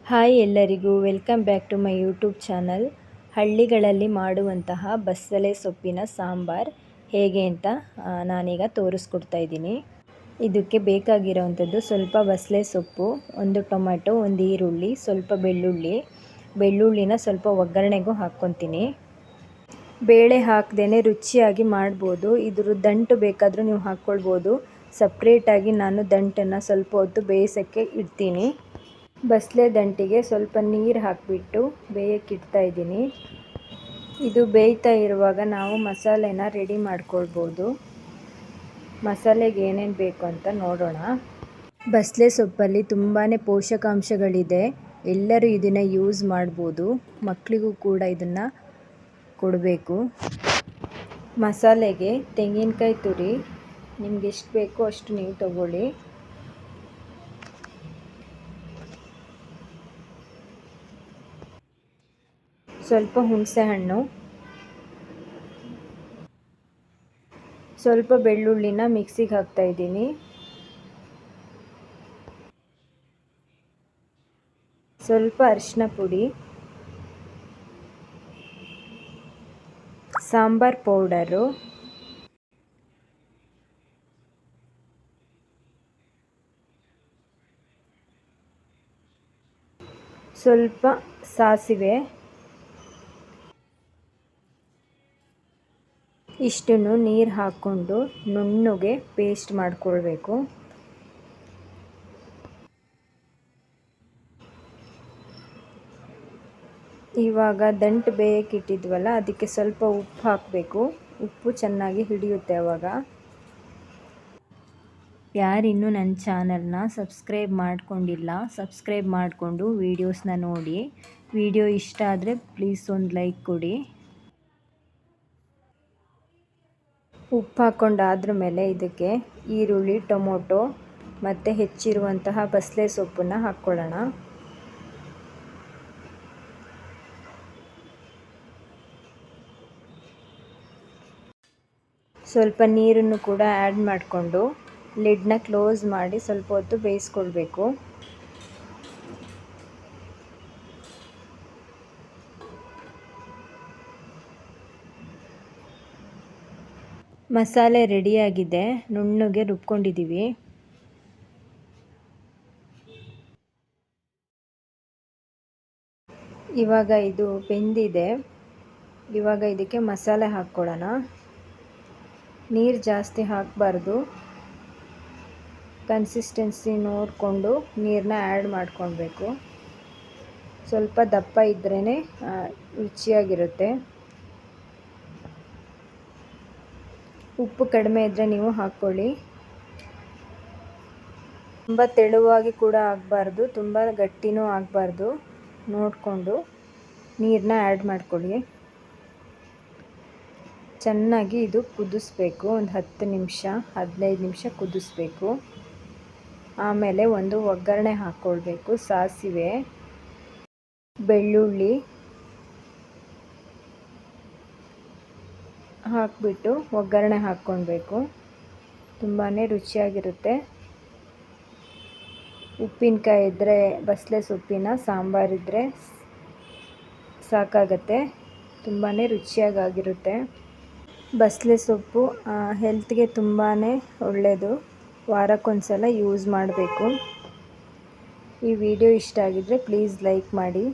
Hi ಎಲ್ಲರಿಗೂ welcome back to my YouTube channel. ಹಳ್ಳಿಗಳಲ್ಲಿ ಮಾಡುವಂತಹ ಬಸಳೆ ಸೊಪ್ಪಿನ ಸಾಂಬಾರ್ ಹೇಗೆ ಅಂತ ನಾನೀಗ ತೋರಿಸ್ಕೊಡ್ತಾ ಇದ್ದೀನಿ. ಇದಕ್ಕೆ ಬೇಕಾಗಿರೋವಂಥದ್ದು ಸ್ವಲ್ಪ ಬಸಳೆ ಸೊಪ್ಪು, ಒಂದು ಟೊಮೆಟೊ, ಒಂದು ಈರುಳ್ಳಿ, ಸ್ವಲ್ಪ ಬೆಳ್ಳುಳ್ಳಿನ ಸ್ವಲ್ಪ ಒಗ್ಗರಣೆಗೂ ಹಾಕ್ಕೊತೀನಿ. ಬೇಳೆ ಹಾಕ್ದೇ ರುಚಿಯಾಗಿ ಮಾಡ್ಬೋದು. ಇದ್ರ ದಂಟು ಬೇಕಾದರೂ ನೀವು ಹಾಕ್ಕೊಳ್ಬೋದು. ಸಪ್ರೇಟಾಗಿ ನಾನು ದಂಟನ್ನು ಸ್ವಲ್ಪ ಹೊತ್ತು ಬೇಯಿಸೋಕ್ಕೆ ಇಡ್ತೀನಿ. ಬಸಳೆ ದಂಟಿಗೆ ಸ್ವಲ್ಪ ನೀರು ಹಾಕಿಬಿಟ್ಟು ಬೇಯಕ್ಕಿಡ್ತಾ ಇದ್ದೀನಿ. ಇದು ಬೇಯ್ತಾ ಇರುವಾಗ ನಾವು ಮಸಾಲೆನ ರೆಡಿ ಮಾಡ್ಕೊಳ್ಬೋದು. ಮಸಾಲೆಗೆ ಏನೇನು ಬೇಕು ಅಂತ ನೋಡೋಣ. ಬಸಳೆ ಸೊಪ್ಪಲ್ಲಿ ತುಂಬಾ ಪೋಷಕಾಂಶಗಳಿದೆ. ಎಲ್ಲರೂ ಇದನ್ನು ಯೂಸ್ ಮಾಡ್ಬೋದು. ಮಕ್ಕಳಿಗೂ ಕೂಡ ಇದನ್ನು ಕೊಡಬೇಕು. ಮಸಾಲೆಗೆ ತೆಂಗಿನಕಾಯಿ ತುರಿ ನಿಮ್ಗೆ ಎಷ್ಟು ಬೇಕೋ ಅಷ್ಟು ನೀವು ತಗೊಳ್ಳಿ. ಸ್ವಲ್ಪ ಹುಣಸೆಹಣ್ಣು, ಸ್ವಲ್ಪ ಬೆಳ್ಳುಳ್ಳಿನ ಮಿಕ್ಸಿಗೆ ಹಾಕ್ತಾ ಇದ್ದೀನಿ. ಸ್ವಲ್ಪ ಅರಿಶಿನ ಪುಡಿ, ಸಾಂಬಾರ್ ಪೌಡರು, ಸ್ವಲ್ಪ ಸಾಸಿವೆ, ಇಷ್ಟನ್ನು ನೀರು ಹಾಕ್ಕೊಂಡು ನುಣ್ಣಗೆ ಪೇಸ್ಟ್ ಮಾಡಿಕೊಳ್ಬೇಕು. ಇವಾಗ ದಂಟು ಬೇಯಕ್ಕಿಟ್ಟಿದ್ವಲ್ಲ ಅದಕ್ಕೆ ಸ್ವಲ್ಪ ಉಪ್ಪು ಹಾಕಬೇಕು. ಉಪ್ಪು ಚೆನ್ನಾಗಿ ಹಿಡಿಯುತ್ತೆ ಆವಾಗ. ಯಾರಿನ್ನೂ ನನ್ನ ಚಾನಲ್ನ ಸಬ್ಸ್ಕ್ರೈಬ್ ಮಾಡ್ಕೊಂಡಿಲ್ಲ, ಸಬ್ಸ್ಕ್ರೈಬ್ ಮಾಡಿಕೊಂಡು ವೀಡಿಯೋಸ್ನ ನೋಡಿ. ವಿಡಿಯೋ ಇಷ್ಟ ಆದರೆ ಪ್ಲೀಸ್ ಒಂದು ಲೈಕ್ ಕೊಡಿ. ಉಪ್ಪು ಹಾಕ್ಕೊಂಡಾದ್ರ ಮೇಲೆ ಇದಕ್ಕೆ ಈರುಳ್ಳಿ, ಟೊಮೊಟೊ ಮತ್ತು ಹೆಚ್ಚಿರುವಂತಹ ಬಸಳೆ ಸೊಪ್ಪನ್ನು ಹಾಕ್ಕೊಳ್ಳೋಣ. ಸ್ವಲ್ಪ ನೀರನ್ನು ಕೂಡ ಆ್ಯಡ್ ಮಾಡಿಕೊಂಡು ಲಿಡ್ನ ಕ್ಲೋಸ್ ಮಾಡಿ ಸ್ವಲ್ಪ ಹೊತ್ತು ಬೇಯಿಸ್ಕೊಳ್ಬೇಕು. ಮಸಾಲೆ ರೆಡಿಯಾಗಿದೆ, ನುಣ್ಣಗೆ ರುಬ್ಕೊಂಡಿದ್ದೀವಿ. ಇವಾಗ ಇದು ಬೆಂದಿದೆ. ಇವಾಗ ಇದಕ್ಕೆ ಮಸಾಲೆ ಹಾಕ್ಕೊಳ್ಳೋಣ. ನೀರು ಜಾಸ್ತಿ ಹಾಕಬಾರ್ದು. ಕನ್ಸಿಸ್ಟೆನ್ಸಿ ನೋಡಿಕೊಂಡು ನೀರನ್ನ ಆ್ಯಡ್ ಮಾಡ್ಕೊಳ್ಬೇಕು. ಸ್ವಲ್ಪ ದಪ್ಪ ಇದ್ರೇ ರುಚಿಯಾಗಿರುತ್ತೆ. ಉಪ್ಪು ಕಡಿಮೆ ಇದ್ದರೆ ನೀವು ಹಾಕ್ಕೊಳ್ಳಿ. ತುಂಬ ತೆಳುವಾಗಿ ಕೂಡ ಆಗಬಾರ್ದು, ತುಂಬ ಗಟ್ಟಿನೂ ಆಗಬಾರ್ದು. ನೋಡಿಕೊಂಡು ನೀರನ್ನ ಆ್ಯಡ್ ಮಾಡ್ಕೊಳ್ಳಿ. ಚೆನ್ನಾಗಿ ಇದು ಕುದಿಸ್ಬೇಕು. ಒಂದು 10 ನಿಮಿಷ 15 ನಿಮಿಷ ಕುದಿಸ್ಬೇಕು. ಆಮೇಲೆ ಒಂದು ಒಗ್ಗರಣೆ ಹಾಕ್ಕೊಳ್ಬೇಕು. ಸಾಸಿವೆ, ಬೆಳ್ಳುಳ್ಳಿ ಹಾಕಿಬಿಟ್ಟು ಒಗ್ಗರಣೆ ಹಾಕ್ಕೊಳ್ಬೇಕು. ತುಂಬಾ ರುಚಿಯಾಗಿರುತ್ತೆ. ಉಪ್ಪಿನಕಾಯಿ ಇದ್ದರೆ, ಬಸಳೆ ಸೊಪ್ಪಿನ ಸಾಂಬಾರಿದ್ದರೆ ಸಾಕಾಗತ್ತೆ. ತುಂಬಾ ರುಚಿಯಾಗಿರುತ್ತೆ. ಬಸಳೆ ಸೊಪ್ಪು ಹೆಲ್ತ್ಗೆ ತುಂಬಾ ಒಳ್ಳೆಯದು. ವಾರಕ್ಕೊಂದು ಸಲ ಯೂಸ್ ಮಾಡಬೇಕು. ಈ ವಿಡಿಯೋ ಇಷ್ಟ ಆಗಿದ್ದರೆ ಪ್ಲೀಸ್ ಲೈಕ್ ಮಾಡಿ.